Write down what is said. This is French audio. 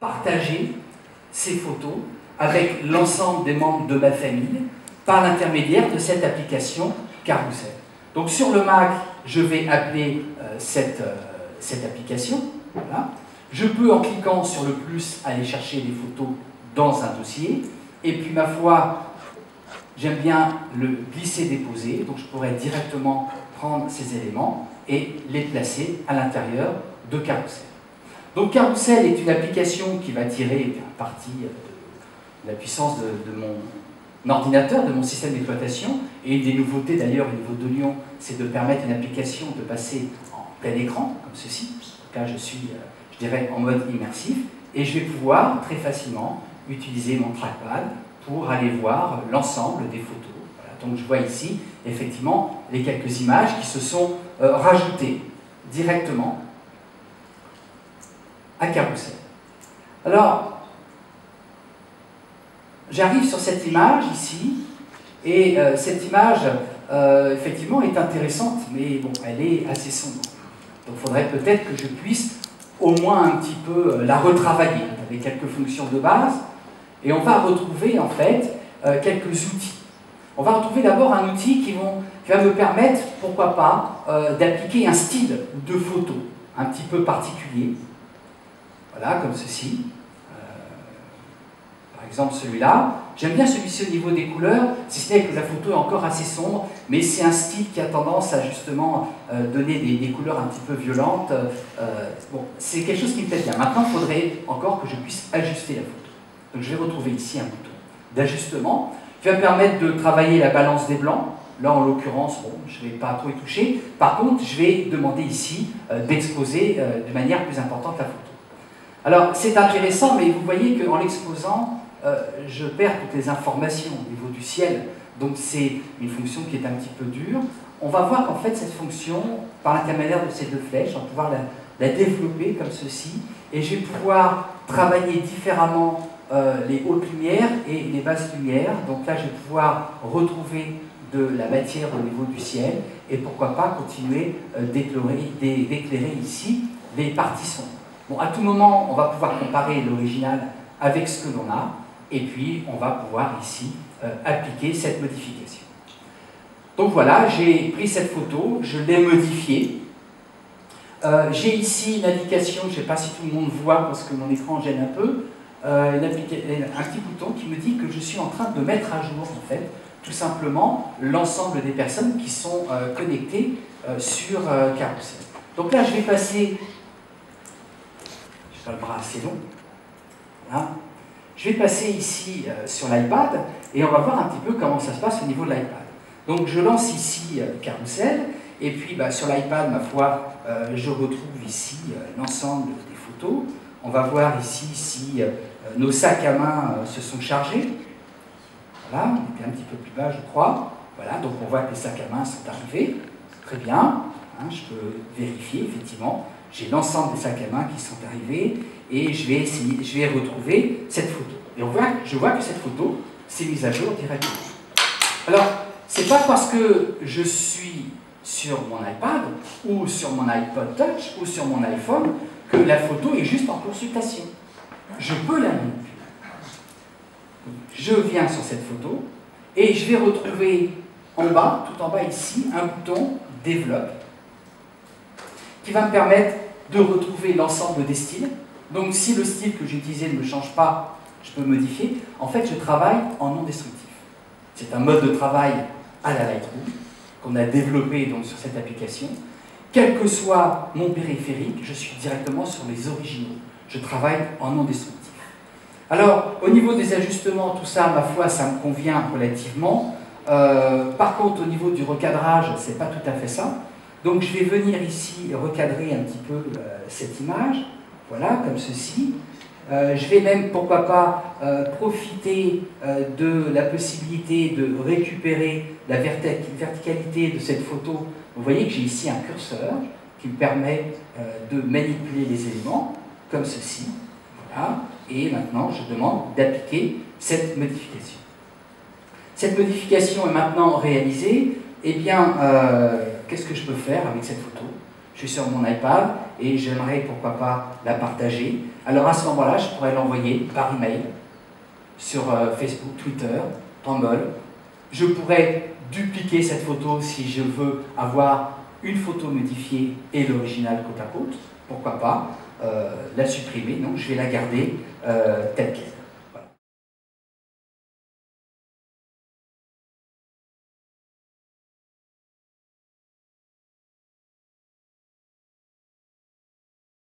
partager ces photos avec l'ensemble des membres de ma famille par l'intermédiaire de cette application Carrousel. Donc sur le Mac, je vais appeler cette application. Voilà. Je peux, en cliquant sur le plus, aller chercher les photos dans un dossier. Et puis, ma foi, j'aime bien le glisser-déposer. Donc, je pourrais directement prendre ces éléments et les placer à l'intérieur de Carrousel. Donc, Carrousel est une application qui va tirer parti de la puissance de mon ordinateur, de mon système d'exploitation. Et une des nouveautés, d'ailleurs, au niveau de Lyon, c'est de permettre à une application de passer en plein écran, comme ceci. Donc là, je suis, je dirais, en mode immersif. Et je vais pouvoir très facilement utiliser mon trackpad pour aller voir l'ensemble des photos. Voilà. Donc, je vois ici, effectivement, les quelques images qui se sont rajoutées directement à Carrousel. Alors, j'arrive sur cette image ici, et cette image, effectivement, est intéressante, mais bon, elle est assez sombre. Donc, il faudrait peut-être que je puisse au moins un petit peu la retravailler avec quelques fonctions de base, et on va retrouver, en fait, quelques outils. On va retrouver d'abord un outil qui va me permettre, pourquoi pas, d'appliquer un style de photo un petit peu particulier. Voilà, comme ceci. Par exemple, celui-là. J'aime bien celui-ci au niveau des couleurs, si ce n'est que la photo est encore assez sombre, mais c'est un style qui a tendance à justement donner des couleurs un petit peu violentes. Bon, c'est quelque chose qui me plaît bien. Maintenant, il faudrait encore que je puisse ajuster la photo. Donc, je vais retrouver ici un bouton d'ajustement qui va me permettre de travailler la balance des blancs. Là, en l'occurrence, bon, je ne vais pas trop y toucher. Par contre, je vais demander ici d'exposer de manière plus importante la photo. Alors, c'est intéressant, mais vous voyez qu'en l'exposant, je perds toutes les informations au niveau du ciel. Donc, c'est une fonction qui est un petit peu dure. On va voir qu'en fait, cette fonction, par l'intermédiaire de ces deux flèches, on va pouvoir la développer comme ceci. Et je vais pouvoir travailler différemment les hautes lumières et les basses lumières. Donc là, je vais pouvoir retrouver de la matière au niveau du ciel et pourquoi pas continuer d'éclairer ici les parties sombres. Bon, à tout moment, on va pouvoir comparer l'original avec ce que l'on a et puis on va pouvoir ici appliquer cette modification. Donc voilà, j'ai pris cette photo, je l'ai modifiée. J'ai ici une indication, je ne sais pas si tout le monde voit parce que mon écran gêne un peu, un petit bouton qui me dit que je suis en train de mettre à jour, en fait, tout simplement, l'ensemble des personnes qui sont connectées sur Carrousel. Donc là, je vais passer, je n'ai pas le bras assez long, voilà. Je vais passer ici sur l'iPad et on va voir un petit peu comment ça se passe au niveau de l'iPad. Donc je lance ici Carrousel et puis sur l'iPad, ma foi, je retrouve ici l'ensemble des photos. On va voir ici si nos sacs à main se sont chargés. Voilà, on est un petit peu plus bas, je crois. Voilà, donc on voit que les sacs à main sont arrivés. Très bien, hein, je peux vérifier, effectivement. J'ai l'ensemble des sacs à main qui sont arrivés et je vais retrouver cette photo. Et je vois que cette photo s'est mise à jour directement. Alors, c'est pas parce que je suis sur mon iPad ou sur mon iPod Touch ou sur mon iPhone que la photo est juste en consultation. Je peux la manipuler. Je viens sur cette photo et je vais retrouver en bas, tout en bas ici, un bouton Développe qui va me permettre de retrouver l'ensemble des styles. Donc si le style que j'ai utilisé ne me change pas, je peux modifier. En fait, je travaille en non destructif. C'est un mode de travail à la Lightroom qu'on a développé donc sur cette application. Quel que soit mon périphérique, je suis directement sur les originaux. Je travaille en non destructif. Alors, au niveau des ajustements, tout ça, ma foi, ça me convient relativement. Par contre, au niveau du recadrage, c'est pas tout à fait ça. Donc, je vais venir ici recadrer un petit peu cette image. Voilà, comme ceci. Je vais même, pourquoi pas, profiter de la possibilité de récupérer la verticalité de cette photo. Vous voyez que j'ai ici un curseur qui me permet de manipuler les éléments, comme ceci. Voilà. Et maintenant, je demande d'appliquer cette modification. Cette modification est maintenant réalisée. Eh bien, qu'est-ce que je peux faire avec cette photo? je suis sur mon iPad et j'aimerais pourquoi pas la partager. Alors à ce moment-là, je pourrais l'envoyer par email sur Facebook, Twitter, Tumblr. Je pourrais dupliquer cette photo si je veux avoir une photo modifiée et l'original côte à côte. Pourquoi pas la supprimer? Non, je vais la garder telle qu'elle.